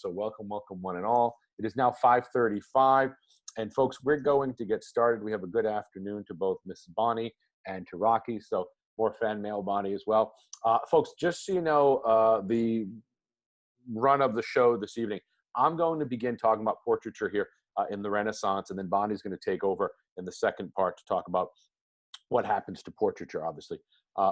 So welcome one and all. It is now 5:35, and folks, we're going to get started. We have a good afternoon to both Miss Bonnie and to Rocky, so more fan mail Bonnie as well. Folks, just so you know, the run of the show this evening, I'm going to begin talking about portraiture here in the Renaissance, and then Bonnie's going to take over in the second part to talk about what happens to portraiture, obviously,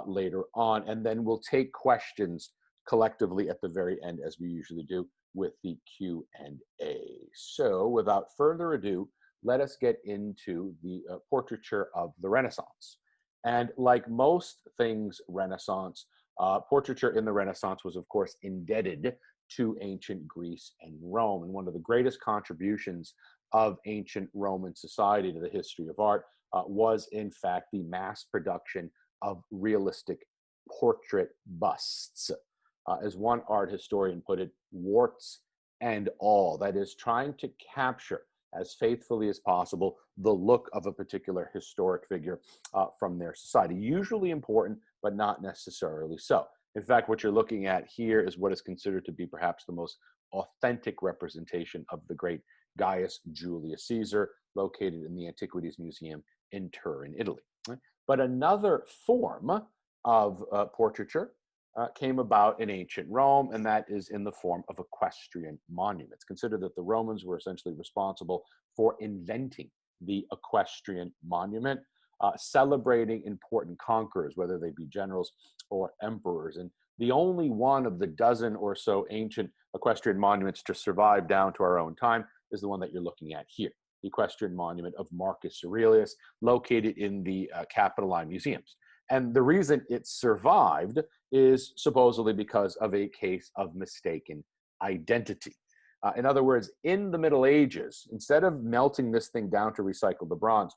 later on. And then we'll take questions collectively at the very end, as we usually do with the Q&A. So without further ado, let us get into the portraiture of the Renaissance. And like most things Renaissance, portraiture in the Renaissance was, of course, indebted to ancient Greece and Rome. And one of the greatest contributions of ancient Roman society to the history of art was, in fact, the mass production of realistic portrait busts. As one art historian put it, warts and all. That is, trying to capture as faithfully as possible the look of a particular historic figure from their society. Usually important, but not necessarily so. In fact, what you're looking at here is what is considered to be perhaps the most authentic representation of the great Gaius Julius Caesar, located in the Antiquities Museum in Turin, Italy. But another form of portraiture came about in ancient Rome, and that is in the form of equestrian monuments. Consider that the Romans were essentially responsible for inventing the equestrian monument, celebrating important conquerors, whether they be generals or emperors. And the only one of the dozen or so ancient equestrian monuments to survive down to our own time is the one that you're looking at here, the equestrian monument of Marcus Aurelius, located in the Capitoline Museums. And the reason it survived is supposedly because of a case of mistaken identity. In other words, in the Middle Ages, instead of melting this thing down to recycle the bronze,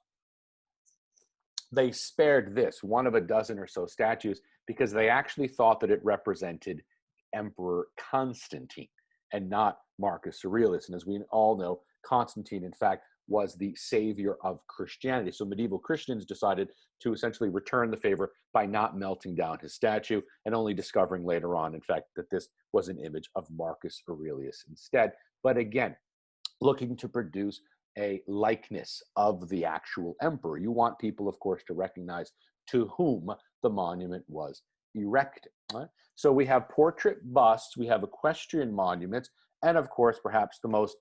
they spared this, one of a dozen or so statues, because they actually thought that it represented Emperor Constantine and not Marcus Aurelius. And as we all know, Constantine, in fact, was the savior of Christianity. So medieval Christians decided to essentially return the favor by not melting down his statue, and only discovering later on, in fact, that this was an image of Marcus Aurelius instead. But again, looking to produce a likeness of the actual emperor. You want people, of course, to recognize to whom the monument was erected. Right? So we have portrait busts, we have equestrian monuments, and of course, perhaps the most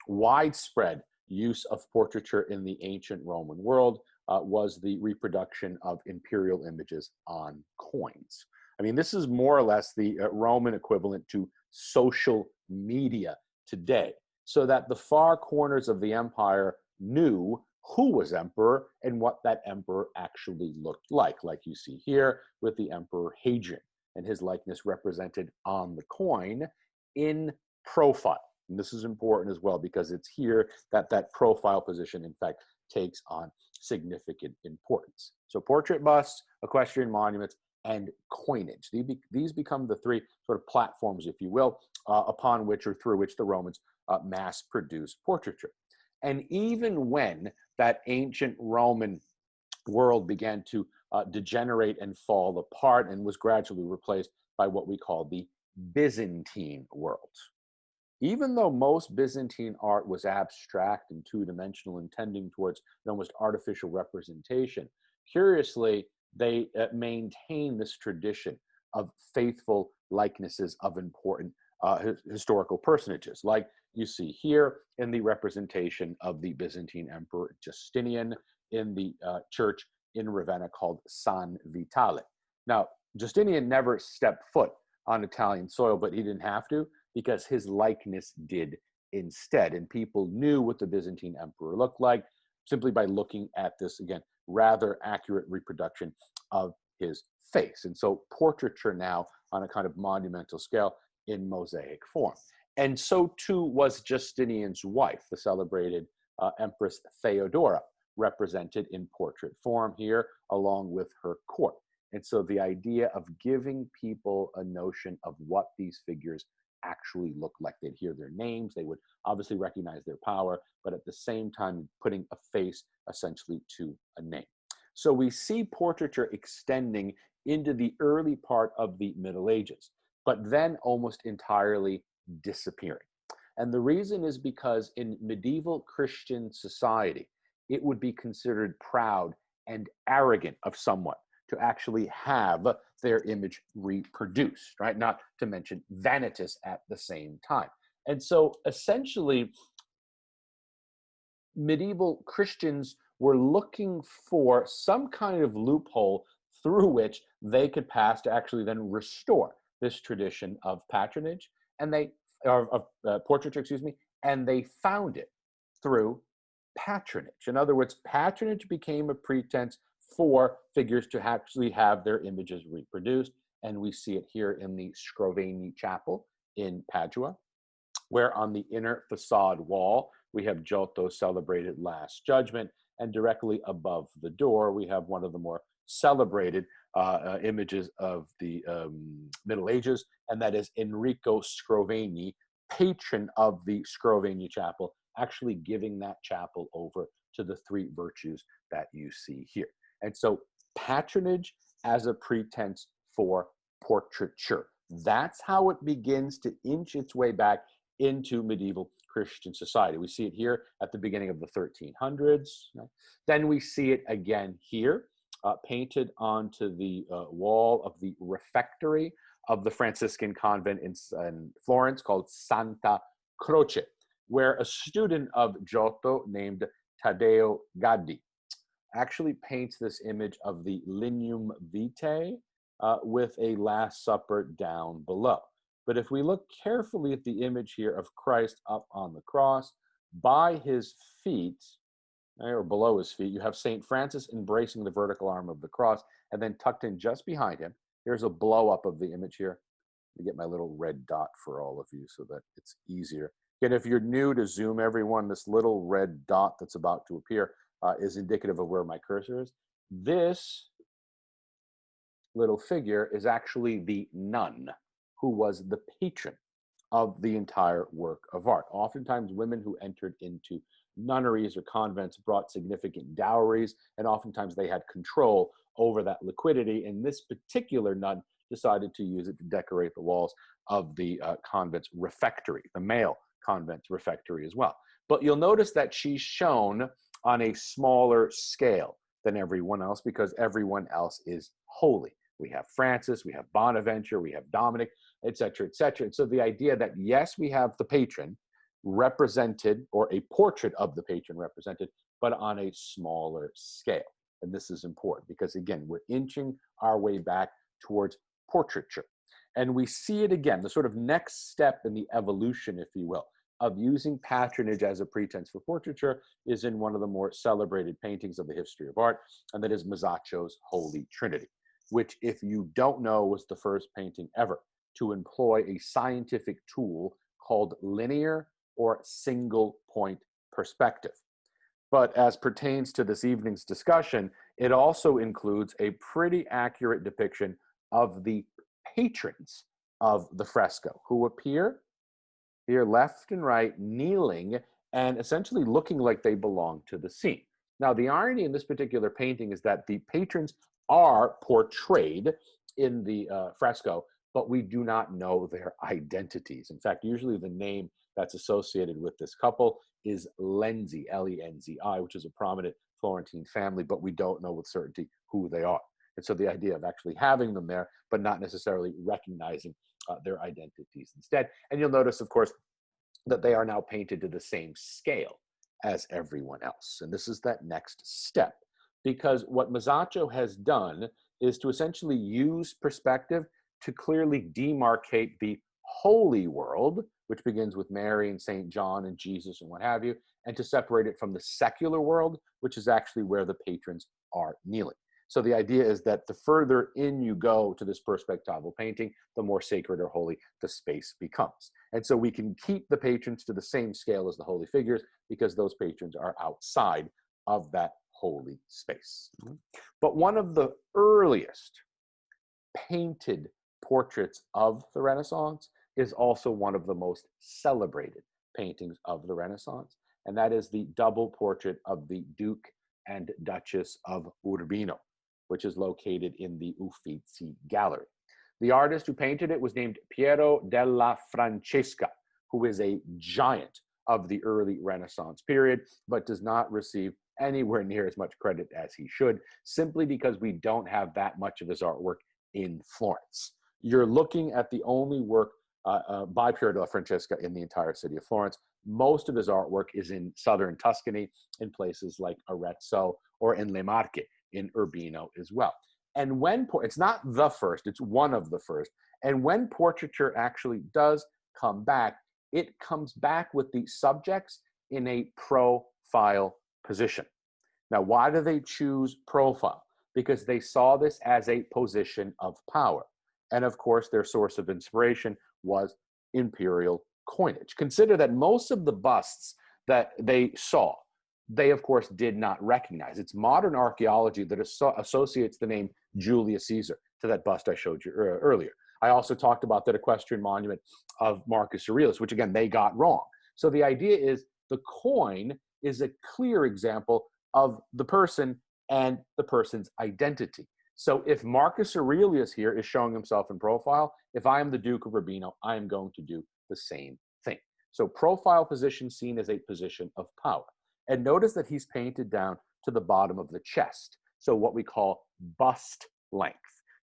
widespread use of portraiture in the ancient Roman world was the reproduction of imperial images on coins. I mean, this is more or less the Roman equivalent to social media today, so that the far corners of the empire knew who was emperor and what that emperor actually looked like you see here with the Emperor Hadrian, and his likeness represented on the coin in profile. And this is important as well, because it's here that that profile position, in fact, takes on significant importance. So portrait busts, equestrian monuments, and coinage. These become the three sort of platforms, if you will, upon which or through which the Romans mass-produced portraiture. And even when that ancient Roman world began to degenerate and fall apart and was gradually replaced by what we call the Byzantine world. Even though most Byzantine art was abstract and two-dimensional and tending towards an almost artificial representation, curiously, they maintain this tradition of faithful likenesses of important historical personages, like you see here in the representation of the Byzantine Emperor Justinian in the church in Ravenna called San Vitale. Now, Justinian never stepped foot on Italian soil, but he didn't have to, because his likeness did instead. And people knew what the Byzantine emperor looked like simply by looking at this, again, rather accurate reproduction of his face. And so portraiture now on a kind of monumental scale in mosaic form. And so too was Justinian's wife, the celebrated Empress Theodora, represented in portrait form here, along with her court. And so the idea of giving people a notion of what these figures actually look like. They'd hear their names, they would obviously recognize their power, but at the same time putting a face essentially to a name. So we see portraiture extending into the early part of the Middle Ages, but then almost entirely disappearing. And the reason is because in medieval Christian society, it would be considered proud and arrogant of someone to actually have their image reproduced, right? Not to mention vanitous at the same time. And so essentially, medieval Christians were looking for some kind of loophole through which they could pass to actually then restore this tradition of patronage, and they, or of portraiture, excuse me, and they found it through patronage. In other words, patronage became a pretense for figures to actually have their images reproduced, and we see it here in the Scrovegni Chapel in Padua, where on the inner facade wall, we have Giotto's celebrated Last Judgment, and directly above the door, we have one of the more celebrated images of the Middle Ages, and that is Enrico Scrovegni, patron of the Scrovegni Chapel, actually giving that chapel over to the three virtues that you see here. And so patronage as a pretense for portraiture. That's how it begins to inch its way back into medieval Christian society. We see it here at the beginning of the 1300s. Then we see it again here, painted onto the wall of the refectory of the Franciscan convent in Florence called Santa Croce, where a student of Giotto named Taddeo Gaddi actually paints this image of the Lignum Vitae with a Last Supper down below. But if we look carefully at the image here of Christ up on the cross, by his feet, or below his feet, you have St. Francis embracing the vertical arm of the cross, and then tucked in just behind him, here's a blow up of the image here. Let me get my little red dot for all of you so that it's easier. Again, if you're new to Zoom, everyone, this little red dot that's about to appear is indicative of where my cursor is. This little figure is actually the nun who was the patron of the entire work of art. Oftentimes, women who entered into nunneries or convents brought significant dowries, and oftentimes they had control over that liquidity. And this particular nun decided to use it to decorate the walls of the convent's refectory, the male convent's refectory as well. But you'll notice that she's shown on a smaller scale than everyone else because everyone else is holy. We have Francis, we have Bonaventure, we have Dominic, et cetera, et cetera. And so the idea that, yes, we have the patron represented, or a portrait of the patron represented, but on a smaller scale. And this is important because, again, we're inching our way back towards portraiture. And we see it again, the sort of next step in the evolution, if you will, of using patronage as a pretense for portraiture is in one of the more celebrated paintings of the history of art, and that is Masaccio's Holy Trinity, which, if you don't know, was the first painting ever to employ a scientific tool called linear or single point perspective. But as pertains to this evening's discussion, it also includes a pretty accurate depiction of the patrons of the fresco, who appear here left and right, kneeling and essentially looking like they belong to the scene. Now, the irony in this particular painting is that the patrons are portrayed in the fresco, but we do not know their identities. In fact, usually the name that's associated with this couple is Lenzi, L-E-N-Z-I, which is a prominent Florentine family, but we don't know with certainty who they are. And so the idea of actually having them there, but not necessarily recognizing their identities instead. And you'll notice, of course, that they are now painted to the same scale as everyone else. And this is that next step, because what Masaccio has done is to essentially use perspective to clearly demarcate the holy world, which begins with Mary and St. John and Jesus and what have you, and to separate it from the secular world, which is actually where the patrons are kneeling. So the idea is that the further in you go to this perspectival painting, the more sacred or holy the space becomes. And so we can keep the patrons to the same scale as the holy figures because those patrons are outside of that holy space. But one of the earliest painted portraits of the Renaissance is also one of the most celebrated paintings of the Renaissance, and that is the double portrait of the Duke and Duchess of Urbino, which is located in the Uffizi Gallery. The artist who painted it was named Piero della Francesca, who is a giant of the early Renaissance period, but does not receive anywhere near as much credit as he should, simply because we don't have that much of his artwork in Florence. You're looking at the only work by Piero della Francesca in the entire city of Florence. Most of his artwork is in southern Tuscany, in places like Arezzo, or in Le Marche, in Urbino as well. And when, it's not the first, it's one of the first. And when portraiture actually does come back, it comes back with the subjects in a profile position. Now, why do they choose profile? Because they saw this as a position of power. And of course, their source of inspiration was imperial coinage. Consider that most of the busts that they saw, they of course did not recognize. It's modern archaeology that associates the name Julius Caesar to that bust I showed you earlier. I also talked about that equestrian monument of Marcus Aurelius, which again, they got wrong. So the idea is the coin is a clear example of the person and the person's identity. So if Marcus Aurelius here is showing himself in profile, if I am the Duke of Urbino, I am going to do the same thing. So profile position seen as a position of power. And notice that he's painted down to the bottom of the chest. So what we call bust length,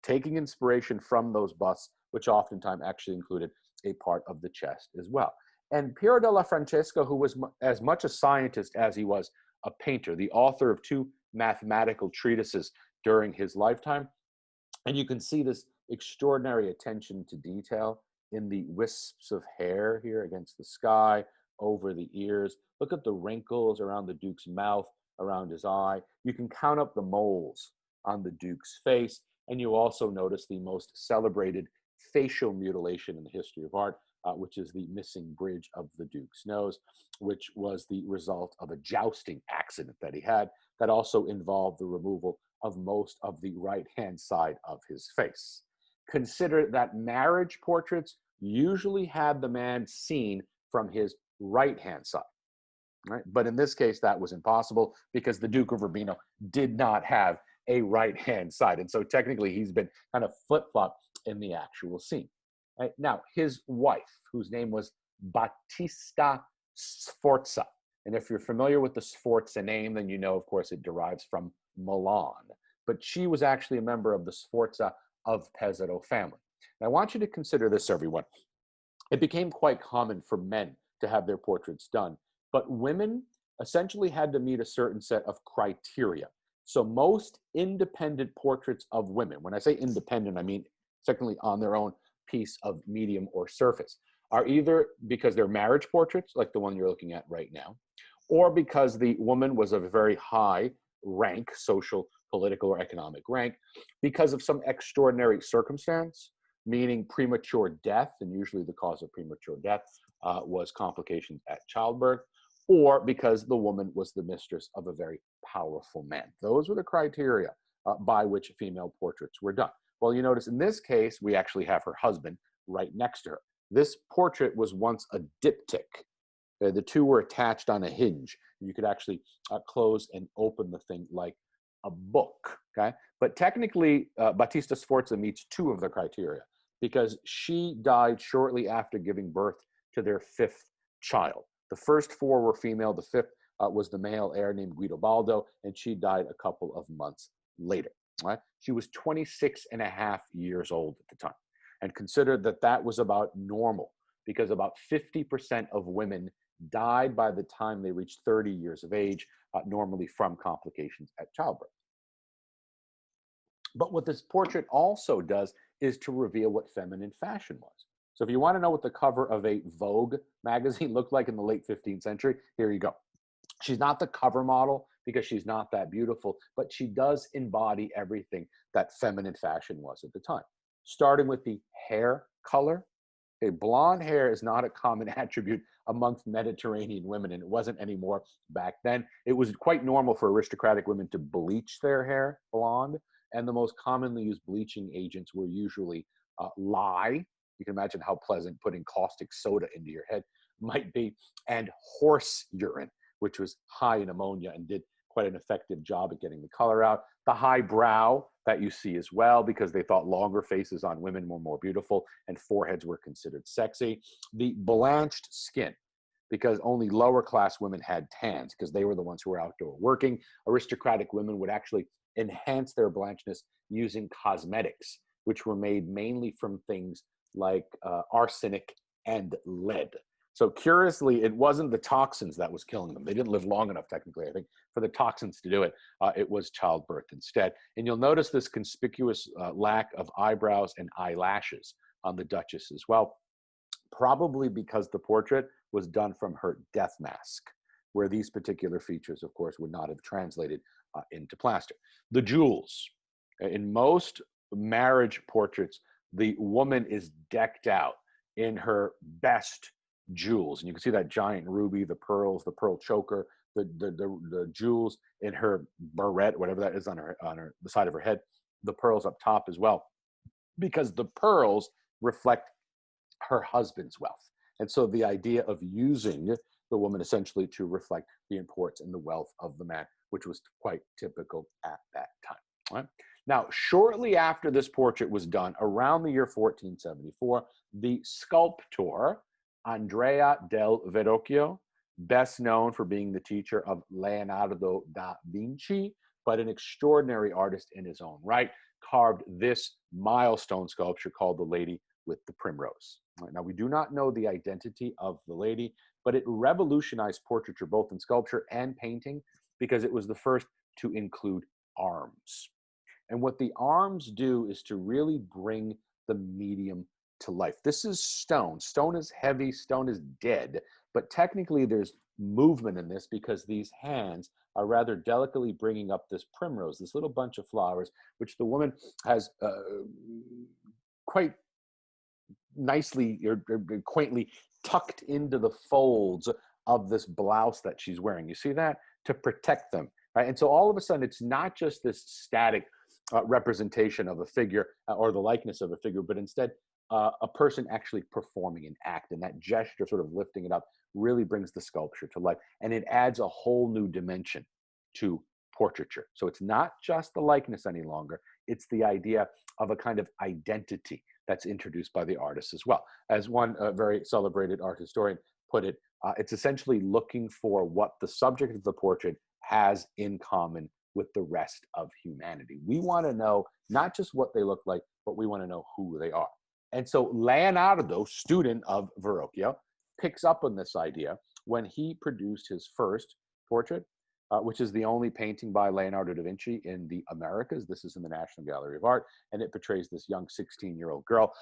taking inspiration from those busts, which oftentimes actually included a part of the chest as well. And Piero della Francesca, who was as much a scientist as he was a painter, the author of 2 mathematical treatises during his lifetime. And you can see this extraordinary attention to detail in the wisps of hair here against the sky, over the ears. Look at the wrinkles around the Duke's mouth, around his eye. You can count up the moles on the Duke's face. And you also notice the most celebrated facial mutilation in the history of art, which is the missing bridge of the Duke's nose, which was the result of a jousting accident that he had that also involved the removal of most of the right-hand side of his face. Consider that marriage portraits usually had the man seen from his right-hand side, right? But in this case, that was impossible because the Duke of Urbino did not have a right-hand side. And so technically he's been kind of flip-flopped in the actual scene. Right? Now, his wife, whose name was Battista Sforza. And if you're familiar with the Sforza name, then you know, of course, it derives from Milan. But she was actually a member of the Sforza of Pesaro family. And I want you to consider this, everyone. It became quite common for men to have their portraits done, but women essentially had to meet a certain set of criteria. So most independent portraits of women, when I say independent, I mean, secondly, on their own piece of medium or surface, are either because they're marriage portraits, like the one you're looking at right now, or because the woman was of a very high rank, social, political, or economic rank, because of some extraordinary circumstance, meaning premature death, and usually the cause of premature death was complications at childbirth, or because the woman was the mistress of a very powerful man. Those were the criteria by which female portraits were done. Well, you notice in this case, we actually have her husband right next to her. This portrait was once a diptych. The two were attached on a hinge. You could actually close and open the thing like a book, okay? But technically, Battista Sforza meets 2 of the criteria because she died shortly after giving birth to their 5th child. The first 4 were female. The 5th was the male heir named Guidobaldo, and she died a couple of months later. Right? She was 26 and a half years old at the time. And consider that that was about normal because about 50% of women died by the time they reached 30 years of age, normally from complications at childbirth. But what this portrait also does is to reveal what feminine fashion was. So if you want to know what the cover of a Vogue magazine looked like in the late 15th century, here you go. She's not the cover model because she's not that beautiful, but she does embody everything that feminine fashion was at the time. Starting with the hair color. Okay, blonde hair is not a common attribute amongst Mediterranean women, and it wasn't anymore back then. It was quite normal for aristocratic women to bleach their hair blonde, and the most commonly used bleaching agents were usually lye. You can imagine how pleasant putting caustic soda into your head might be, and horse urine, which was high in ammonia and did quite an effective job at getting the color out. The high brow that you see as well, because they thought longer faces on women were more beautiful and foreheads were considered sexy. The blanched skin, because only lower class women had tans because they were the ones who were outdoor working. Aristocratic women would actually enhance their blanchness using cosmetics, which were made mainly from things like arsenic and lead. So curiously, it wasn't the toxins that was killing them. They didn't live long enough, technically, I think, for the toxins to do it. It was childbirth instead. And you'll notice this conspicuous lack of eyebrows and eyelashes on the Duchess as well, probably because the portrait was done from her death mask, where these particular features, of course, would not have translated into plaster. The jewels. In most marriage portraits, the woman is decked out in her best jewels. And you can see that giant ruby, the pearls, the pearl choker, the jewels in her barrette, whatever that is on the side of her head, the pearls up top as well, because the pearls reflect her husband's wealth. And so the idea of using the woman essentially to reflect the importance and the wealth of the man, which was quite typical at that time. Right? Now, shortly after this portrait was done, around the year 1474, the sculptor Andrea del Verrocchio, best known for being the teacher of Leonardo da Vinci, but an extraordinary artist in his own right, carved this milestone sculpture called The Lady with the Primrose. Now, we do not know the identity of the lady, but it revolutionized portraiture both in sculpture and painting because it was the first to include arms. And what the arms do is to really bring the medium to life. This is stone. Stone is heavy, stone is dead, but technically there's movement in this because these hands are rather delicately bringing up this primrose, this little bunch of flowers, which the woman has quite nicely or quaintly tucked into the folds of this blouse that she's wearing. You see that? To protect them, right? And so all of a sudden, it's not just this static representation of a figure or the likeness of a figure, but instead a person actually performing an act. And that gesture, sort of lifting it up, really brings the sculpture to life. And it adds a whole new dimension to portraiture. So it's not just the likeness any longer. It's the idea of a kind of identity that's introduced by the artist as well. As one very celebrated art historian put it, it's essentially looking for what the subject of the portrait has in common with the rest of humanity. We want to know not just what they look like, but we want to know who they are. And so Leonardo, student of Verrocchio, picks up on this idea when he produced his first portrait, which is the only painting by Leonardo da Vinci in the Americas. This is in the National Gallery of Art, and it portrays this young 16-year-old girl,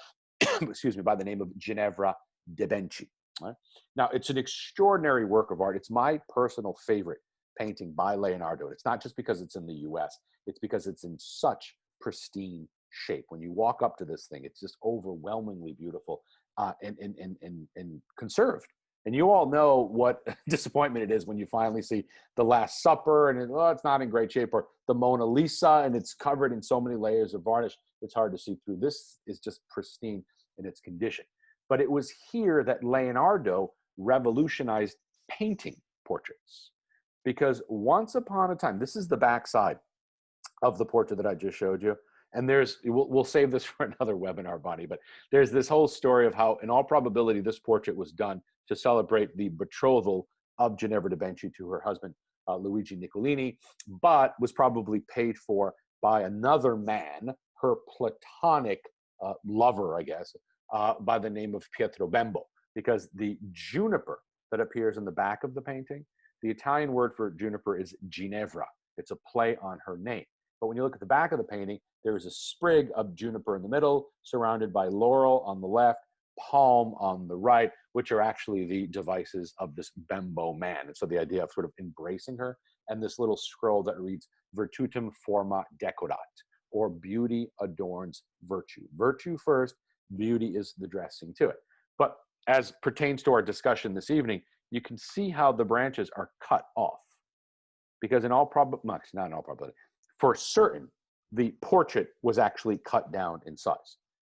excuse me, by the name of Ginevra de' Benci. Right? Now, it's an extraordinary work of art. It's my personal favorite painting by Leonardo. It's not just because it's in the US, it's because it's in such pristine shape. When you walk up to this thing, it's just overwhelmingly beautiful and conserved. And you all know what disappointment it is when you finally see The Last Supper and it's not in great shape, or the Mona Lisa and it's covered in so many layers of varnish, it's hard to see through. This is just pristine in its condition. But it was here that Leonardo revolutionized painting portraits. Because once upon a time, this is the backside of the portrait that I just showed you. And we'll save this for another webinar, Bonnie, but there's this whole story of how, in all probability, this portrait was done to celebrate the betrothal of Ginevra de' Benci to her husband, Luigi Mickalene, but was probably paid for by another man, her platonic lover, I guess, by the name of Pietro Bembo, because the juniper that appears in the back of the painting, the Italian word for juniper is Ginevra. It's a play on her name. But when you look at the back of the painting, there is a sprig of juniper in the middle, surrounded by laurel on the left, palm on the right, which are actually the devices of this Bembo man. And so the idea of sort of embracing her, and this little scroll that reads, Virtutum forma decorat, or beauty adorns virtue. Virtue first, beauty is the dressing to it. But as pertains to our discussion this evening, you can see how the branches are cut off. Because in all probability, not in all probability, for certain, the portrait was actually cut down in size.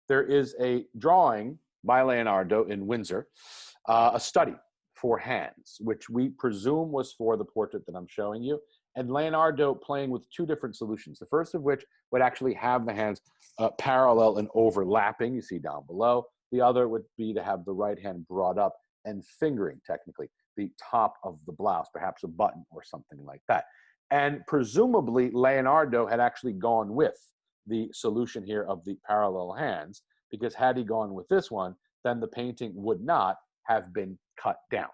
There is a drawing by Leonardo in Windsor, a study for hands, which we presume was for the portrait that I'm showing you. and Leonardo playing with two different solutions. The first of which would actually have the hands parallel and overlapping, you see down below. The other would be to have the right hand brought up and fingering, technically, the top of the blouse, perhaps a button or something like that. And presumably, Leonardo had actually gone with the solution here of the parallel hands, because had he gone with this one, then the painting would not have been cut down.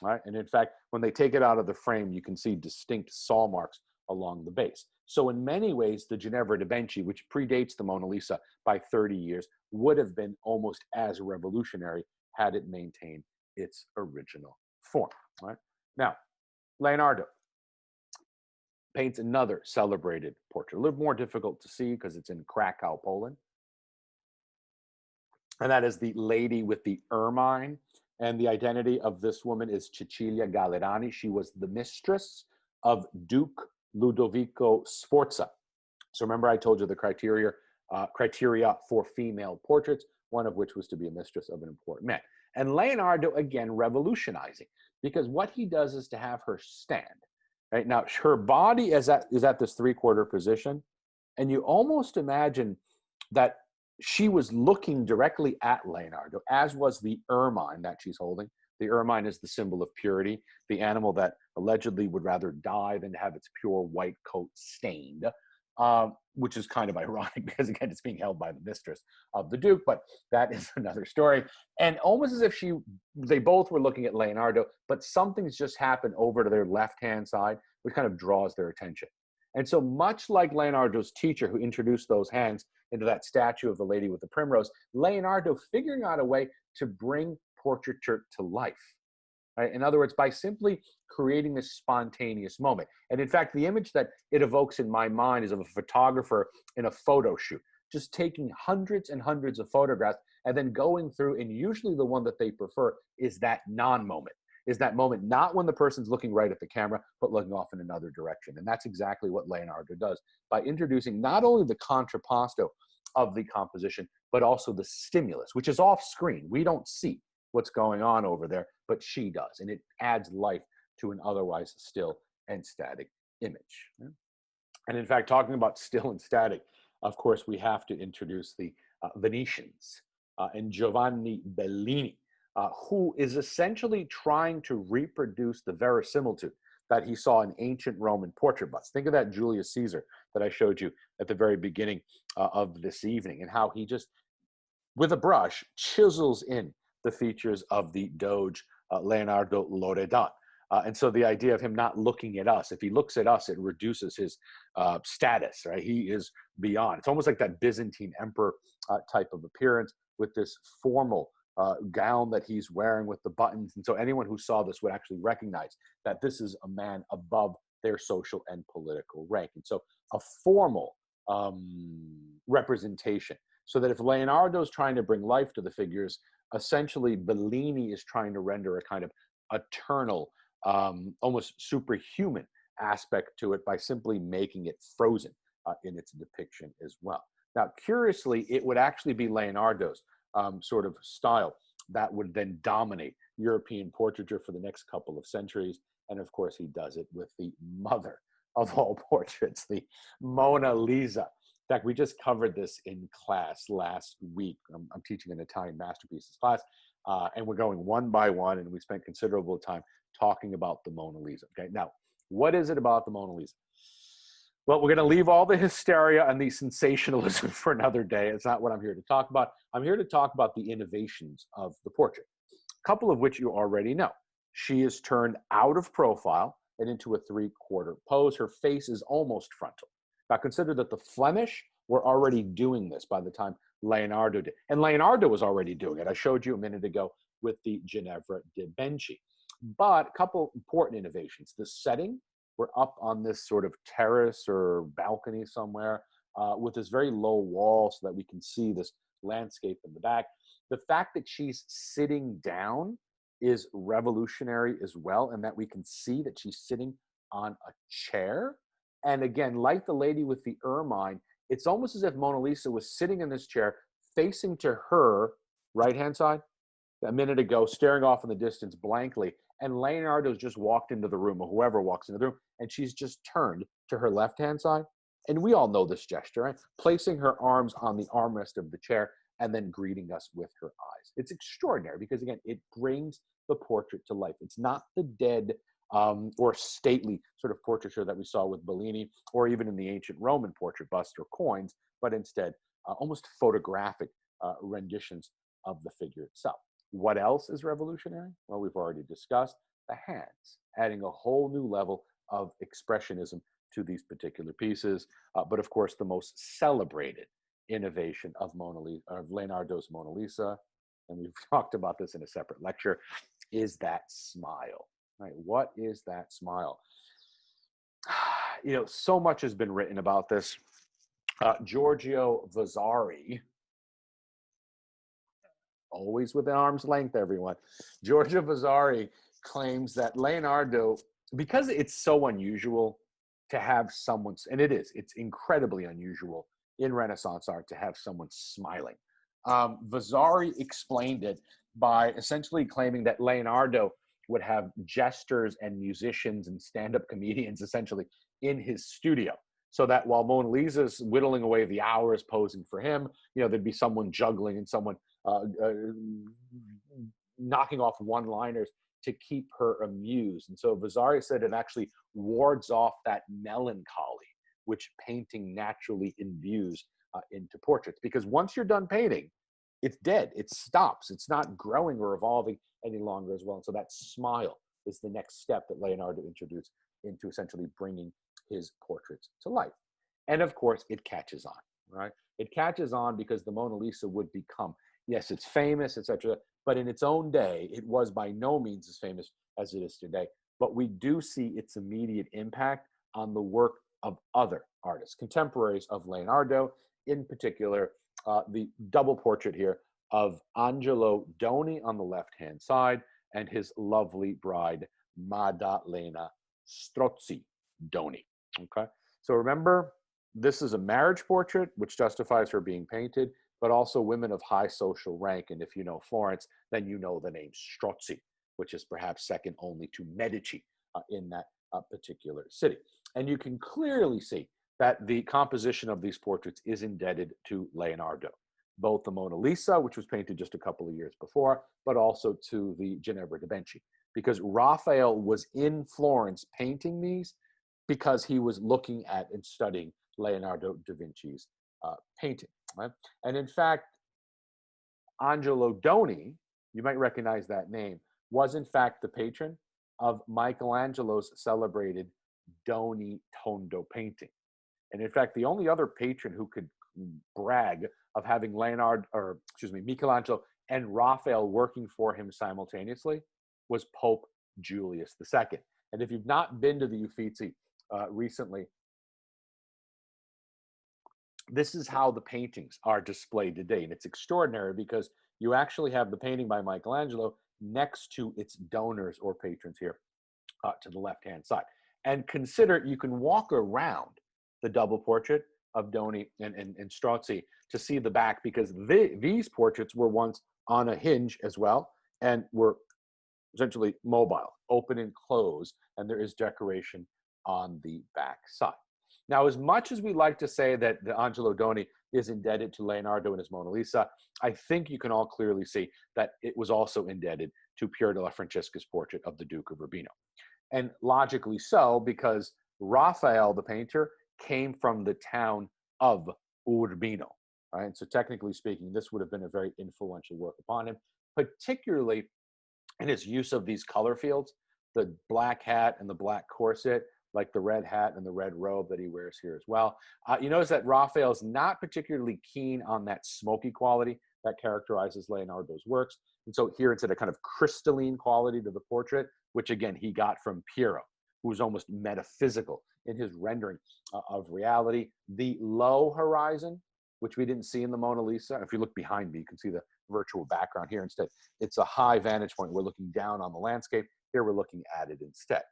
Right? And in fact, when they take it out of the frame, you can see distinct saw marks along the base. So in many ways, the Ginevra da Benci, which predates the Mona Lisa by 30 years, would have been almost as revolutionary had it maintained its original form. Right? Now, Leonardo paints another celebrated portrait, a little more difficult to see because it's in Krakow, Poland. And that is the Lady with the Ermine. And the identity of this woman is Cecilia Gallerani. She was the mistress of Duke Ludovico Sforza. So remember I told you the criteria for female portraits, one of which was to be a mistress of an important man. And Leonardo, again, revolutionizing, because what he does is to have her stand. Right? Now, her body is at this three-quarter position, and you almost imagine that she was looking directly at Leonardo, as was the ermine that she's holding. The ermine is the symbol of purity, the animal that allegedly would rather die than to have its pure white coat stained, which is kind of ironic because, again, it's being held by the mistress of the Duke, but that is another story. And almost as if they both were looking at Leonardo, but something's just happened over to their left-hand side, which kind of draws their attention. And so much like Leonardo's teacher who introduced those hands into that statue of the Lady with the Primrose, Leonardo figuring out a way to bring portraiture to life. Right? In other words, by simply creating this spontaneous moment. And in fact, the image that it evokes in my mind is of a photographer in a photo shoot, just taking hundreds and hundreds of photographs and then going through, and usually the one that they prefer is that non-moment. Is that moment not when the person's looking right at the camera, but looking off in another direction. And that's exactly what Leonardo does by introducing not only the contrapposto of the composition, but also the stimulus, which is off screen. We don't see what's going on over there, but she does. And it adds life to an otherwise still and static image. And in fact, talking about still and static, of course, we have to introduce the Venetians and Giovanni Bellini, who is essentially trying to reproduce the verisimilitude that he saw in ancient Roman portrait busts. Think of that Julius Caesar that I showed you at the very beginning of this evening, and how he just, with a brush, chisels in the features of the Doge Leonardo Loredan. And so the idea of him not looking at us, if he looks at us, it reduces his status, right? He is beyond. It's almost like that Byzantine emperor type of appearance with this formal gown that he's wearing with the buttons. And so anyone who saw this would actually recognize that this is a man above their social and political rank. And so a formal representation, so that if Leonardo's trying to bring life to the figures, essentially Bellini is trying to render a kind of eternal, almost superhuman aspect to it by simply making it frozen in its depiction as well. Now, curiously, it would actually be Leonardo's sort of style that would then dominate European portraiture for the next couple of centuries. And of course, he does it with the mother of all portraits, the Mona Lisa. In fact, we just covered this in class last week. I'm teaching an Italian masterpieces class, and we're going one by one, and we spent considerable time talking about the Mona Lisa. Okay, now, what is it about the Mona Lisa? Well, we're going to leave all the hysteria and the sensationalism for another day. It's not what I'm here to talk about. I'm here to talk about the innovations of the portrait, a couple of which you already know. She is turned out of profile and into a three-quarter pose. Her face is almost frontal. Now, consider that the Flemish were already doing this by the time Leonardo did. And Leonardo was already doing it. I showed you a minute ago with the Ginevra da Benci. But a couple important innovations. The setting, we're up on this sort of terrace or balcony somewhere with this very low wall so that we can see this landscape in the back. The fact that she's sitting down is revolutionary as well, and that we can see that she's sitting on a chair. And again, like the lady with the ermine, it's almost as if Mona Lisa was sitting in this chair facing to her right-hand side a minute ago, staring off in the distance blankly. and Leonardo's just walked into the room, or whoever walks into the room, and she's just turned to her left-hand side. And we all know this gesture, right? Placing her arms on the armrest of the chair and then greeting us with her eyes. It's extraordinary because, again, it brings the portrait to life. It's not the dead or stately sort of portraiture that we saw with Bellini, or even in the ancient Roman portrait busts or coins, but instead almost photographic renditions of the figure itself. What else is revolutionary? Well, we've already discussed the hands, adding a whole new level of expressionism to these particular pieces. But of course, the most celebrated innovation of Leonardo's Mona Lisa, and we've talked about this in a separate lecture, is that smile. Right? What is that smile? You know, so much has been written about this. Giorgio Vasari, always within arm's length, everyone. Giorgio Vasari claims that Leonardo, because it's so unusual to have someone, and it's incredibly unusual in Renaissance art to have someone smiling. Vasari explained it by essentially claiming that Leonardo would have jesters and musicians and stand-up comedians essentially in his studio, so that while Mona Lisa's whittling away the hours posing for him, you know, there'd be someone juggling and someone knocking off one-liners to keep her amused. And so Vasari said it actually wards off that melancholy which painting naturally imbues into portraits. Because once you're done painting, it's dead, it stops, it's not growing or evolving any longer as well. And so that smile is the next step that Leonardo introduced into essentially bringing his portraits to life. And of course, it catches on, right? It catches on because the Mona Lisa would become, yes, it's famous, etc., but in its own day, it was by no means as famous as it is today. But we do see its immediate impact on the work of other artists, contemporaries of Leonardo, in particular, the double portrait here of Angelo Doni on the left-hand side and his lovely bride, Maddalena Strozzi Doni, okay? So remember, this is a marriage portrait, which justifies her being painted, but also women of high social rank. And if you know Florence, then you know the name Strozzi, which is perhaps second only to Medici in that particular city. And you can clearly see that the composition of these portraits is indebted to Leonardo, both the Mona Lisa, which was painted just a couple of years before, but also to the Ginevra da Benci, because Raphael was in Florence painting these because he was looking at and studying Leonardo da Vinci's painting. Right? And in fact, Angelo Doni, you might recognize that name, was in fact the patron of Michelangelo's celebrated Doni Tondo painting. And in fact, the only other patron who could brag of having Michelangelo and Raphael working for him simultaneously was Pope Julius II. And if you've not been to the Uffizi recently, this is how the paintings are displayed today. And it's extraordinary because you actually have the painting by Michelangelo next to its donors or patrons here to the left-hand side. And consider you can walk around the double portrait of Doni and Strozzi to see the back, because these portraits were once on a hinge as well and were essentially mobile, open and close, and there is decoration on the back side. Now, as much as we like to say that the Angelo Doni is indebted to Leonardo and his Mona Lisa, I think you can all clearly see that it was also indebted to Pier della Francesca's portrait of the Duke of Urbino. And logically so, because Raphael, the painter, came from the town of Urbino, right? And so technically speaking, this would have been a very influential work upon him, particularly in his use of these color fields, the black hat and the black corset, like the red hat and the red robe that he wears here as well. You notice that Raphael's not particularly keen on that smoky quality that characterizes Leonardo's works. And so here it's at a kind of crystalline quality to the portrait, which again, he got from Piero, who was almost metaphysical in his rendering of reality. The low horizon, which we didn't see in the Mona Lisa. If you look behind me, you can see the virtual background here instead. It's a high vantage point. We're looking down on the landscape. Here we're looking at it instead.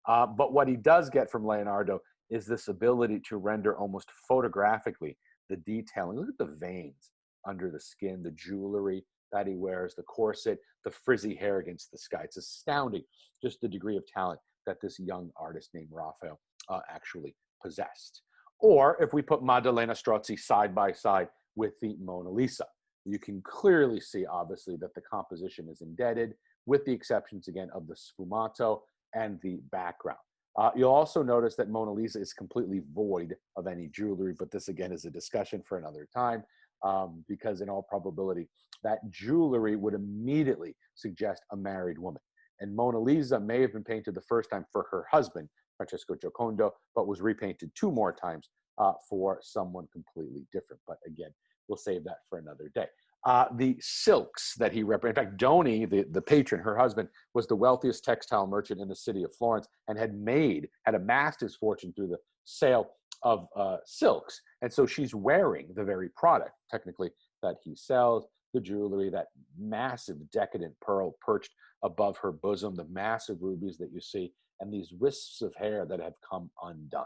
But what he does get from Leonardo is this ability to render almost photographically the detailing. Look at the veins under the skin, the jewelry, that he wears, the corset, the frizzy hair against the sky. It's astounding just the degree of talent that this young artist named Raphael actually possessed. Or if we put Maddalena Strozzi side by side with the Mona Lisa, you can clearly see, obviously, that the composition is indebted, with the exceptions, again, of the sfumato and the background. You'll also notice that Mona Lisa is completely void of any jewelry, but this, again, is a discussion for another time, because in all probability, that jewelry would immediately suggest a married woman. And Mona Lisa may have been painted the first time for her husband, Francesco Giocondo, but was repainted 2 more times for someone completely different. But again, we'll save that for another day. The silks that he represented, in fact, Doni, the patron, her husband, was the wealthiest textile merchant in the city of Florence and had amassed his fortune through the sale of silks. And so she's wearing the very product, technically, that he sells, the jewelry, that massive decadent pearl perched above her bosom, the massive rubies that you see, and these wisps of hair that have come undone,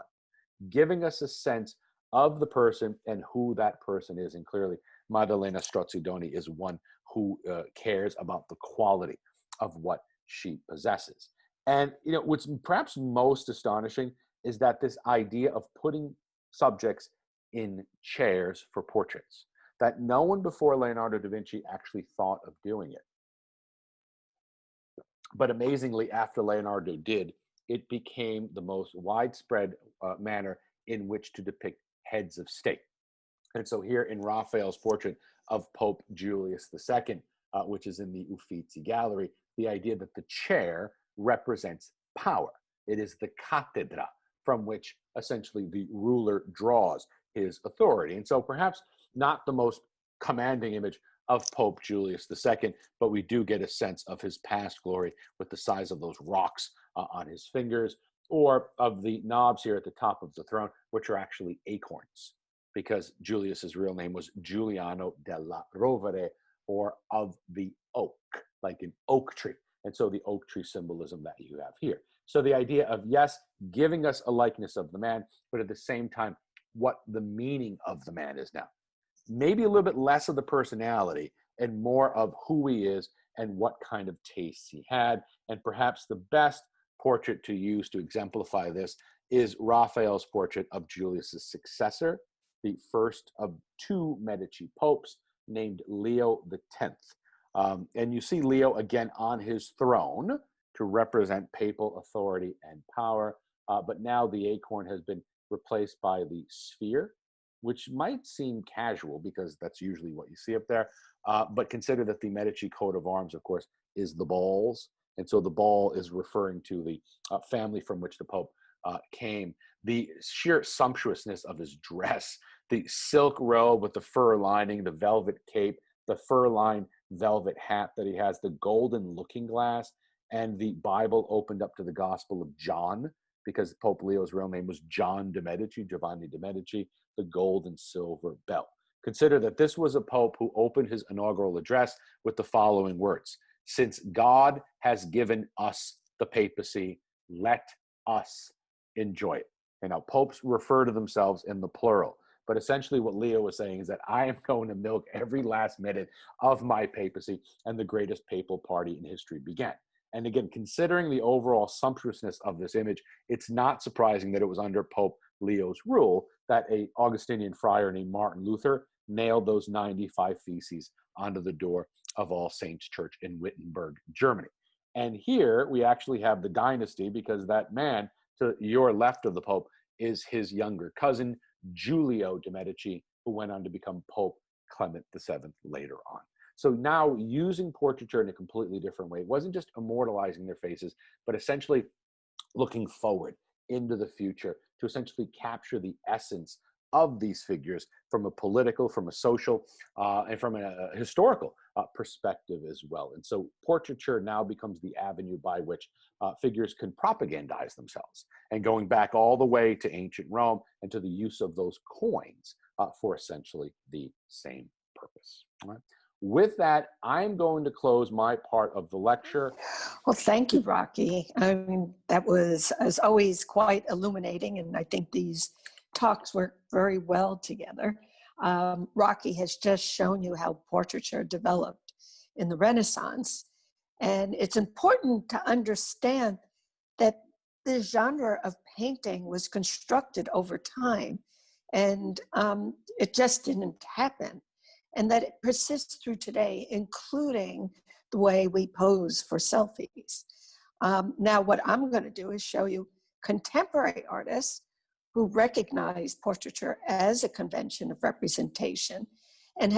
giving us a sense of the person and who that person is. And clearly, Maddalena Strozzi Doni is one who cares about the quality of what she possesses. And what's perhaps most astonishing is that this idea of putting subjects in chairs for portraits, that no one before Leonardo da Vinci actually thought of doing it. But amazingly, after Leonardo did, it became the most widespread manner in which to depict heads of state. And so here in Raphael's portrait of Pope Julius II, which is in the Uffizi Gallery, the idea that the chair represents power. It is the cathedra from which essentially the ruler draws his authority. And so perhaps not the most commanding image of Pope Julius II, but we do get a sense of his past glory with the size of those rocks on his fingers, or of the knobs here at the top of the throne, which are actually acorns, because Julius's real name was Giuliano della Rovere, or of the oak, like an oak tree. And so the oak tree symbolism that you have here. So the idea of, yes, giving us a likeness of the man, but at the same time, what the meaning of the man is now. Maybe a little bit less of the personality and more of who he is and what kind of tastes he had. And perhaps the best portrait to use to exemplify this is Raphael's portrait of Julius's successor, the first of 2 Medici popes, named Leo X. And you see Leo again on his throne to represent papal authority and power. But now the acorn has been replaced by the sphere, which might seem casual because that's usually what you see up there. But consider that the Medici coat of arms, of course, is the balls. And so the ball is referring to the family from which the Pope came. The sheer sumptuousness of his dress, the silk robe with the fur lining, the velvet cape, the fur-lined velvet hat that he has, the golden looking glass, and the Bible opened up to the Gospel of John, because Pope Leo's real name was John de' Medici, Giovanni de' Medici, the gold and silver bell. Consider that this was a pope who opened his inaugural address with the following words: "Since God has given us the papacy, let us enjoy it." And now popes refer to themselves in the plural. But essentially what Leo was saying is that I am going to milk every last minute of my papacy, and the greatest papal party in history began. And again, considering the overall sumptuousness of this image, it's not surprising that it was under Pope Leo's rule that an Augustinian friar named Martin Luther nailed those 95 theses onto the door of All Saints Church in Wittenberg, Germany. And here we actually have the dynasty, because that man to your left of the Pope is his younger cousin, Giulio de' Medici, who went on to become Pope Clement VII later on. So now using portraiture in a completely different way, it wasn't just immortalizing their faces, but essentially looking forward into the future to essentially capture the essence of these figures from a political, from a social, and from a historical perspective as well. And so portraiture now becomes the avenue by which figures can propagandize themselves. And going back all the way to ancient Rome and to the use of those coins for essentially the same purpose. All right. With that, I'm going to close my part of the lecture. Well, thank you, Rocky. I mean, that was, as always, quite illuminating, and I think these talks work very well together. Rocky has just shown you how portraiture developed in the Renaissance. And it's important to understand that the genre of painting was constructed over time, and it just didn't happen. And that it persists through today, including the way we pose for selfies. Now, what I'm going to do is show you contemporary artists who recognize portraiture as a convention of representation and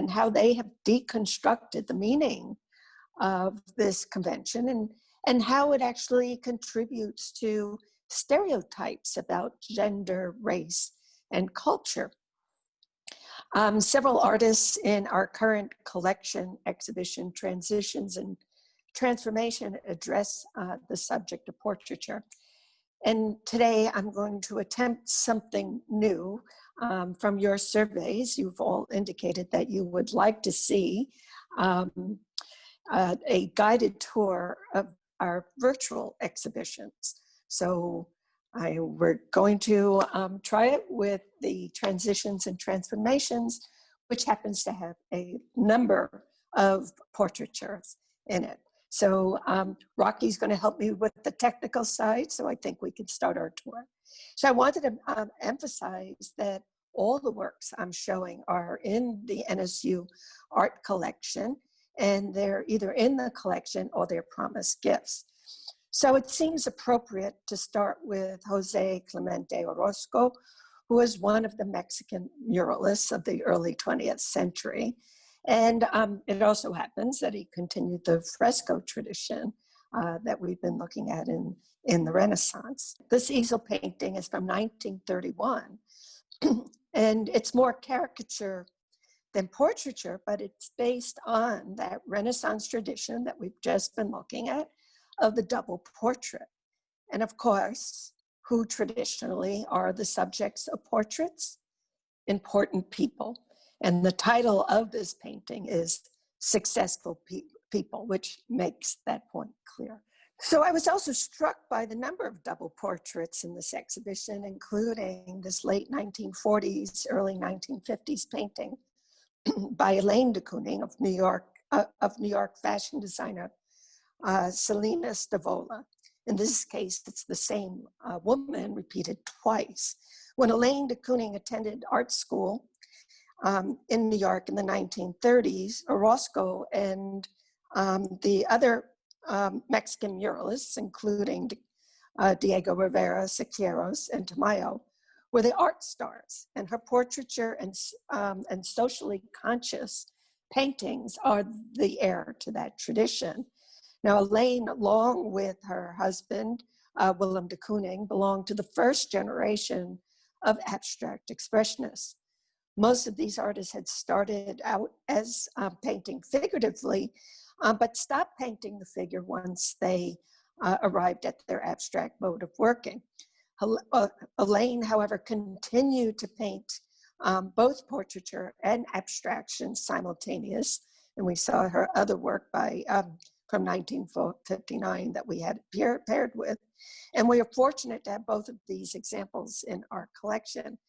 how they have deconstructed the meaning of this convention and how it actually contributes to stereotypes about gender, race, and culture. Several artists in our current collection exhibition, Transitions and Transformation, address the subject of portraiture. And today I'm going to attempt something new from your surveys. You've all indicated that you would like to see a guided tour of our virtual exhibitions. So we're going to try it with the Transitions and Transformations, which happens to have a number of portraitures in it. So Rocky's going to help me with the technical side, so I think we can start our tour. So I wanted to emphasize that all the works I'm showing are in the NSU art collection, and they're either in the collection or they're promised gifts. So it seems appropriate to start with Jose Clemente Orozco, who is one of the Mexican muralists of the early 20th century. And it also happens that he continued the fresco tradition that we've been looking at in the Renaissance. This easel painting is from 1931, and it's more caricature than portraiture, but it's based on that Renaissance tradition that we've just been looking at of the double portrait. And of course, who traditionally are the subjects of portraits? Important people. And the title of this painting is Successful People, which makes that point clear. So I was also struck by the number of double portraits in this exhibition, including this late 1940s, early 1950s painting by Elaine de Kooning of New York fashion designer Selena Stavola. In this case, it's the same woman repeated twice. When Elaine de Kooning attended art school in New York in the 1930s, Orozco and the other Mexican muralists, including Diego Rivera, Siqueiros, and Tamayo, were the art stars, and her portraiture and socially conscious paintings are the heir to that tradition. Now, Elaine, along with her husband, Willem de Kooning, belonged to the first generation of abstract expressionists. Most of these artists had started out as painting figuratively, but stopped painting the figure once they arrived at their abstract mode of working. Elaine, however, continued to paint both portraiture and abstraction simultaneous, and we saw her other work from 1959 that we had paired with. And we are fortunate to have both of these examples in our collection.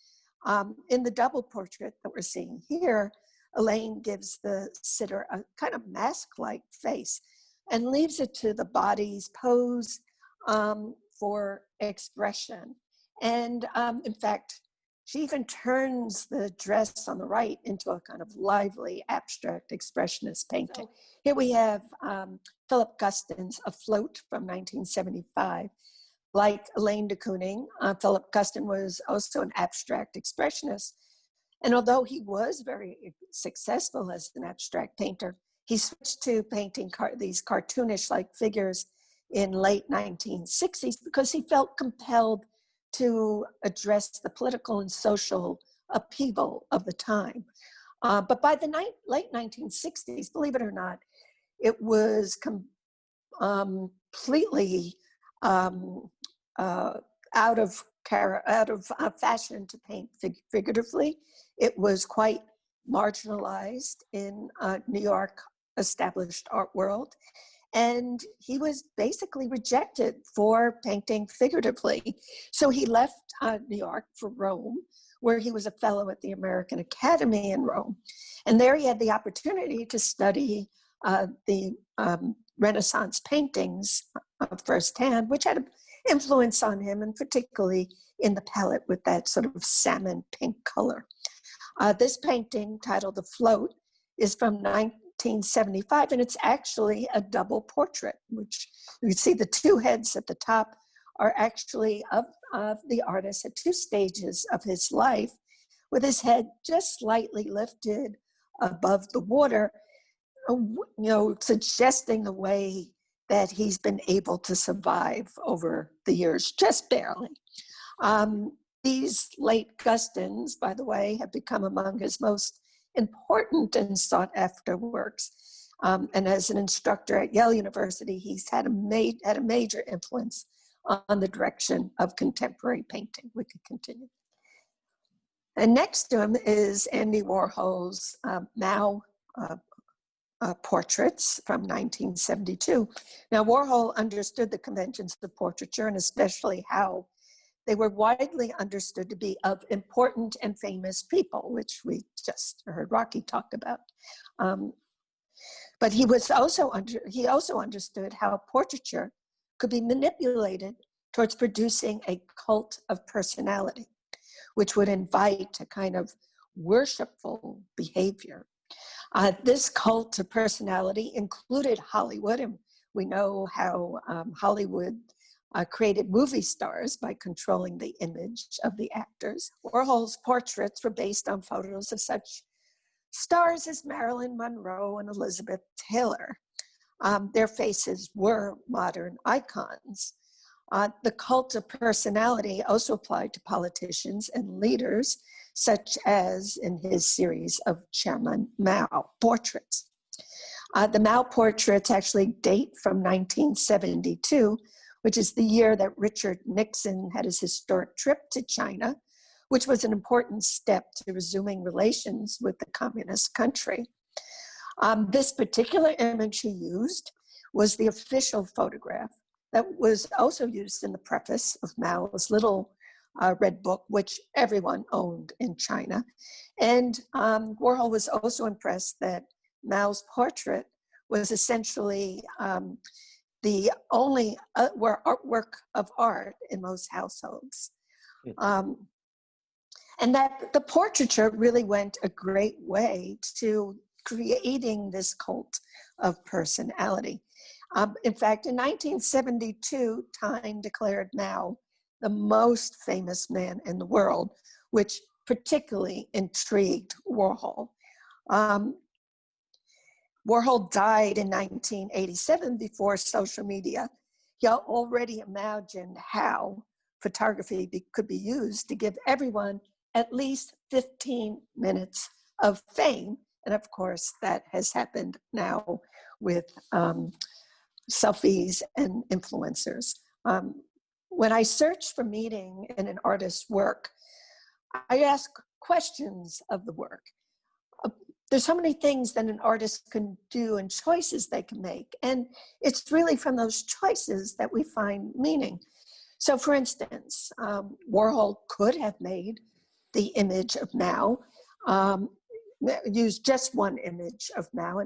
In the double portrait that we're seeing here, Elaine gives the sitter a kind of mask-like face and leaves it to the body's pose for expression. And in fact, she even turns the dress on the right into a kind of lively, abstract, expressionist painting. So here we have Philip Guston's Afloat from 1975. Like Elaine de Kooning, Philip Guston was also an abstract expressionist. And although he was very successful as an abstract painter, he switched to painting these cartoonish-like figures in late 1960s because he felt compelled to address the political and social upheaval of the time. But by the late 1960s, believe it or not, it was completely out of fashion to paint figuratively. It was quite marginalized in New York established art world. And he was basically rejected for painting figuratively. So he left New York for Rome, where he was a fellow at the American Academy in Rome. And there he had the opportunity to study the Renaissance paintings firsthand, which had an influence on him, and particularly in the palette with that sort of salmon pink color. This painting, titled The Float, is from 1975, and it's actually a double portrait, which you can see the two heads at the top are actually of the artist at two stages of his life, with his head just slightly lifted above the water, suggesting the way that he's been able to survive over the years, just barely. These late Gustins, by the way, have become among his most important and sought after works. And as an instructor at Yale University, he's had a major influence on the direction of contemporary painting. We could continue. And next to him is Andy Warhol's Mao portraits from 1972. Now, Warhol understood the conventions of portraiture, and especially how they were widely understood to be of important and famous people, which we just heard Rocky talk about. But he also understood how portraiture could be manipulated towards producing a cult of personality, which would invite a kind of worshipful behavior. This cult of personality included Hollywood, and we know how Hollywood created movie stars by controlling the image of the actors. Warhol's portraits were based on photos of such stars as Marilyn Monroe and Elizabeth Taylor. Their faces were modern icons. The cult of personality also applied to politicians and leaders, such as in his series of Chairman Mao portraits. The Mao portraits actually date from 1972, which is the year that Richard Nixon had his historic trip to China, which was an important step to resuming relations with the communist country. This particular image he used was the official photograph that was also used in the preface of Mao's little red book, which everyone owned in China. And Warhol was also impressed that Mao's portrait was essentially the only artwork of art in most households. And that the portraiture really went a great way to creating this cult of personality. In fact, in 1972, Time declared Mao the most famous man in the world, which particularly intrigued Warhol. Warhol died in 1987 before social media. He already imagined how photography could be used to give everyone at least 15 minutes of fame. And of course, that has happened now with selfies and influencers. When I search for meaning in an artist's work, I ask questions of the work. There's so many things that an artist can do and choices they can make. And it's really from those choices that we find meaning. So for instance, Warhol could have made the image of Mao, use just one image of Mao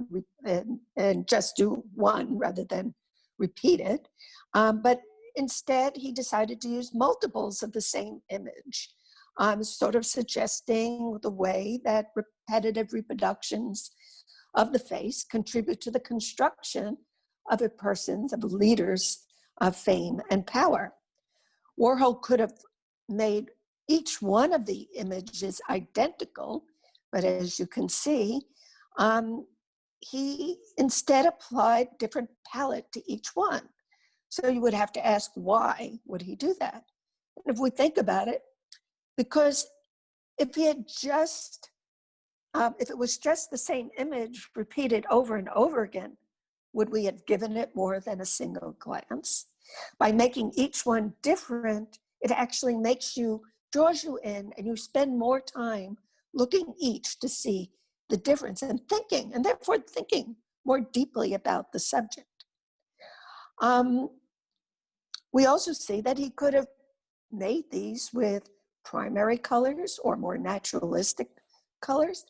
and just do one rather than repeat it. But instead, he decided to use multiples of the same image, sort of suggesting the way that repetitive reproductions of the face contribute to the construction of a person's, of a leader's fame and power. Warhol could have made each one of the images identical, but as you can see, he instead applied different palette to each one. So you would have to ask, why would he do that? And if we think about it, because if he had just, if it was just the same image repeated over and over again, would we have given it more than a single glance? By making each one different, it actually draws you in, and you spend more time looking each to see the difference and thinking, and therefore thinking more deeply about the subject. We also see that he could have made these with primary colors or more naturalistic colors,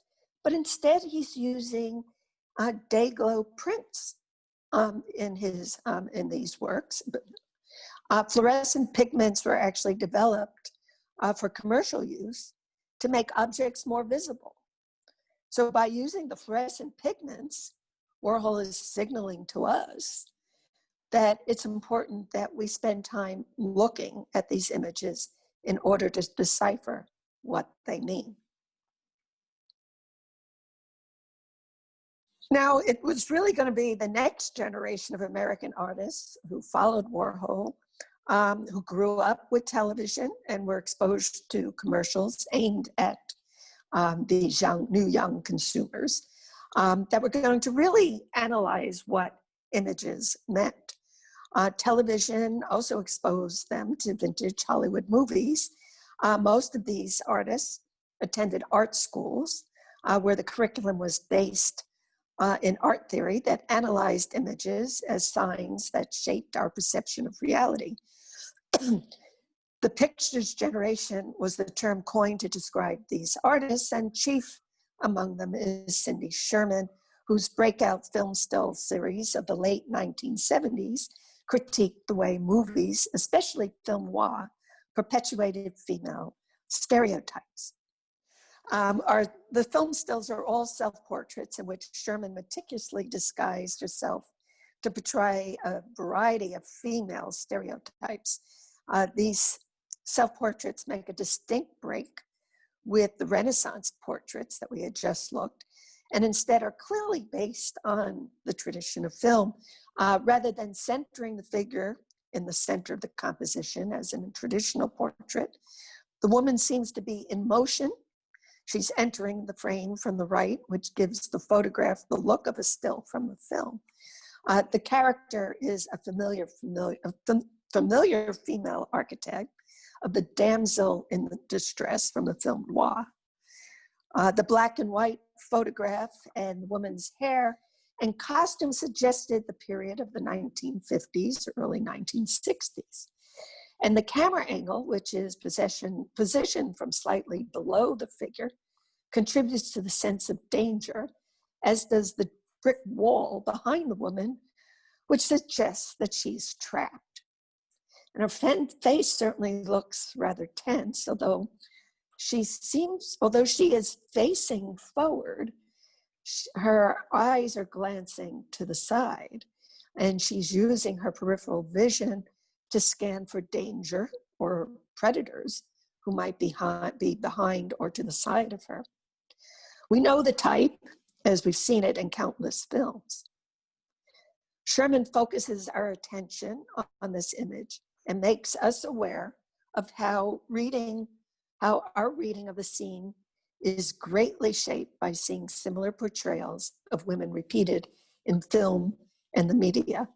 but instead he's using day glow prints in these works. Fluorescent pigments were actually developed for commercial use to make objects more visible. So by using the fluorescent pigments, Warhol is signaling to us that it's important that we spend time looking at these images in order to decipher what they mean. Now, it was really going to be the next generation of American artists who followed Warhol, who grew up with television and were exposed to commercials aimed at these young consumers, that were going to really analyze what images meant. Television also exposed them to vintage Hollywood movies. Most of these artists attended art schools where the curriculum was based in art theory that analyzed images as signs that shaped our perception of reality. The pictures generation was the term coined to describe these artists, and chief among them is Cindy Sherman, whose breakout film still series of the late 1970s critiqued the way movies, especially film noir, perpetuated female stereotypes. The film stills are all self-portraits in which Sherman meticulously disguised herself to portray a variety of female stereotypes. These self-portraits make a distinct break with the Renaissance portraits that we had just looked, and instead are clearly based on the tradition of film, rather than centering the figure in the center of the composition as in a traditional portrait. The woman seems to be in motion. She's entering the frame from the right, which gives the photograph the look of a still from the film. The character is a familiar female archetype of the damsel in distress from the film noir. The black and white photograph and the woman's hair and costume suggested the period of the 1950s, early 1960s. And the camera angle, which is positioned from slightly below the figure, contributes to the sense of danger, as does the brick wall behind the woman, which suggests that she's trapped. And her face certainly looks rather tense, although she is facing forward, her eyes are glancing to the side, and she's using her peripheral vision to scan for danger or predators who might be behind or to the side of her. We know the type as we've seen it in countless films. Sherman focuses our attention on this image and makes us aware of how our reading of the scene is greatly shaped by seeing similar portrayals of women repeated in film and the media.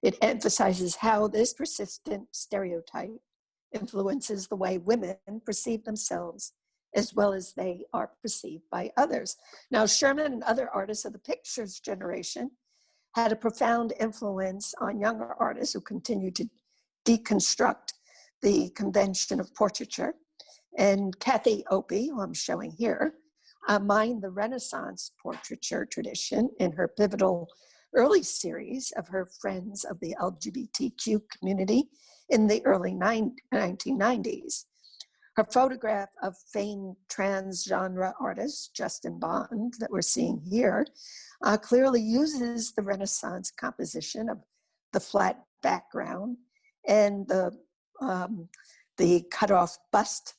It emphasizes how this persistent stereotype influences the way women perceive themselves as well as they are perceived by others. Now, Sherman and other artists of the pictures generation had a profound influence on younger artists who continued to deconstruct the convention of portraiture. And Kathy Opie, who I'm showing here, mined the Renaissance portraiture tradition in her pivotal early series of her Friends of the LGBTQ community in the early 1990s. Her photograph of famed trans-genre artist Justin Bond that we're seeing here clearly uses the Renaissance composition of the flat background and the cut-off bust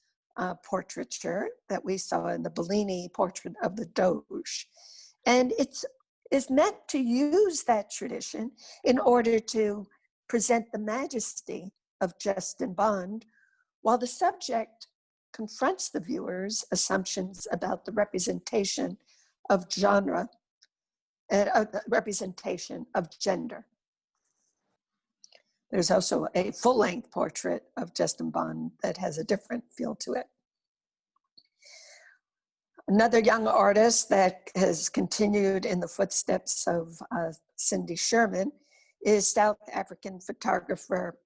portraiture that we saw in the Bellini portrait of the Doge. And it's meant to use that tradition in order to present the majesty of Justin Bond, while the subject confronts the viewer's assumptions about the representation of genre, representation of gender. There's also a full-length portrait of Justin Bond that has a different feel to it. Another young artist that has continued in the footsteps of Cindy Sherman is South African photographer,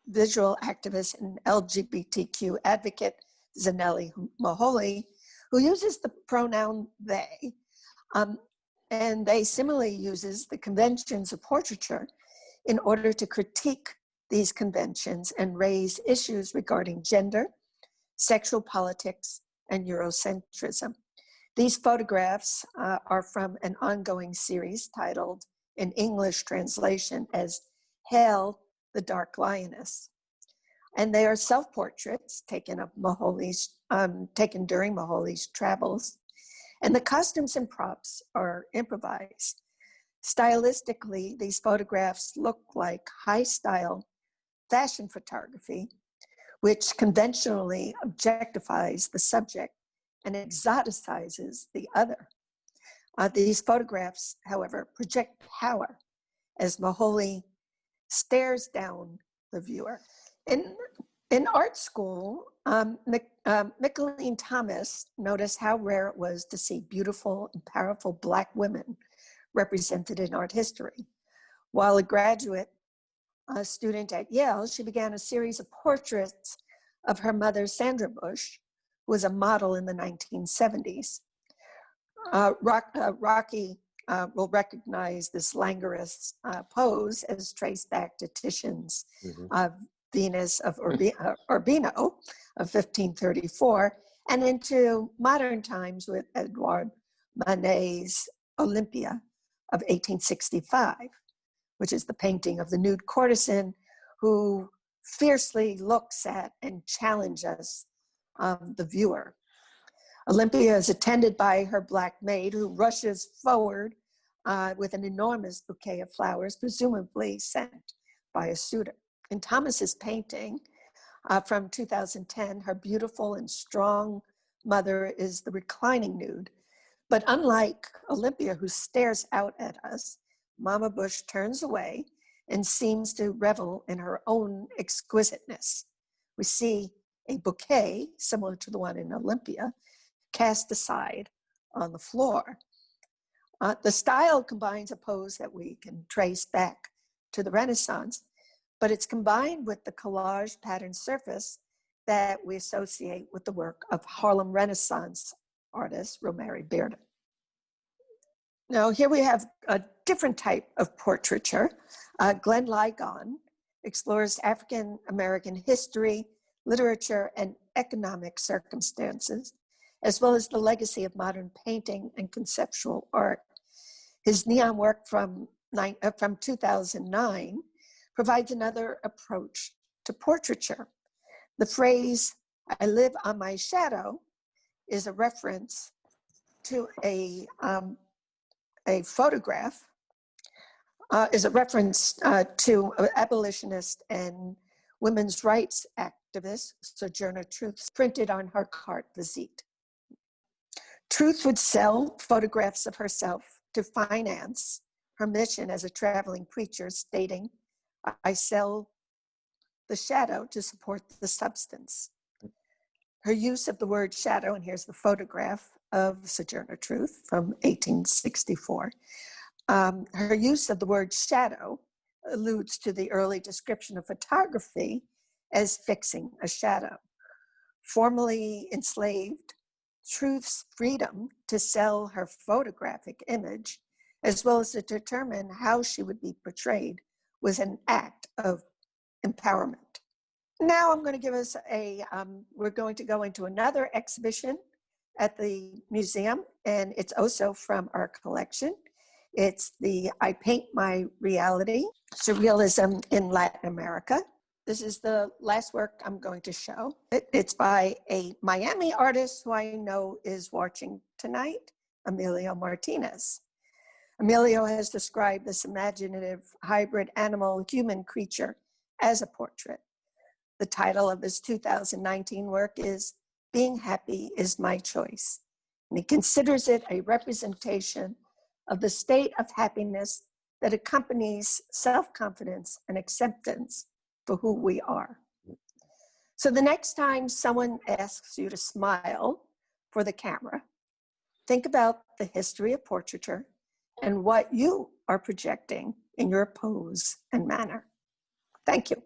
visual activist, and LGBTQ advocate Zanele Muholi, who uses the pronoun they. And they similarly uses the conventions of portraiture in order to critique these conventions and raise issues regarding gender, sexual politics, and Eurocentrism. These photographs are from an ongoing series titled, in English translation, as Hail the Dark Lioness. And they are self-portraits taken during Muholi's travels. And the costumes and props are improvised. Stylistically, these photographs look like high-style fashion photography, which conventionally objectifies the subject and exoticizes the other. These photographs, however, project power as Muholi stares down the viewer. In art school, Mickalene Thomas noticed how rare it was to see beautiful and powerful Black women represented in art history. While a graduate student at Yale, she began a series of portraits of her mother, Sandra Bush, who was a model in the 1970s. Rocky will recognize this languorous pose as traced back to Titian's Venus of Urbino of 1534, and into modern times with Edouard Manet's Olympia of 1865, which is the painting of the nude courtesan who fiercely looks at and challenges the viewer. Olympia is attended by her Black maid, who rushes forward with an enormous bouquet of flowers, presumably sent by a suitor. In Thomas's painting from 2010, her beautiful and strong mother is the reclining nude. But unlike Olympia, who stares out at us, Mama Bush turns away and seems to revel in her own exquisiteness. We see a bouquet, similar to the one in Olympia, cast aside on the floor. The style combines a pose that we can trace back to the Renaissance, but it's combined with the collage pattern surface that we associate with the work of Harlem Renaissance artist Romare Bearden. Now here we have a different type of portraiture. Glenn Ligon explores African American history, literature, and economic circumstances, as well as the legacy of modern painting and conceptual art. His neon work from 2009 provides another approach to portraiture. The phrase, "I live on my shadow," is a reference to a photograph, is a reference to abolitionist and women's rights activist Sojourner Truth's printed on her carte visite. Truth would sell photographs of herself to finance her mission as a traveling preacher, stating, "I sell the shadow to support the substance." Her use of the word shadow, and here's the photograph of Sojourner Truth from 1864. Her use of the word shadow alludes to the early description of photography as fixing a shadow. Formerly enslaved, Truth's freedom to sell her photographic image, as well as to determine how she would be portrayed, was an act of empowerment. Now I'm going to give us we're going to go into another exhibition at the museum, and it's also from our collection. It's the I Paint My Reality, Surrealism in Latin America. This is the last work I'm going to show. It's by a Miami artist who I know is watching tonight, Emilio Martinez. Emilio has described this imaginative hybrid animal-human creature as a portrait. The title of his 2019 work is Being Happy is My Choice. And he considers it a representation of the state of happiness that accompanies self-confidence and acceptance for who we are. So the next time someone asks you to smile for the camera, think about the history of portraiture and what you are projecting in your pose and manner. Thank you.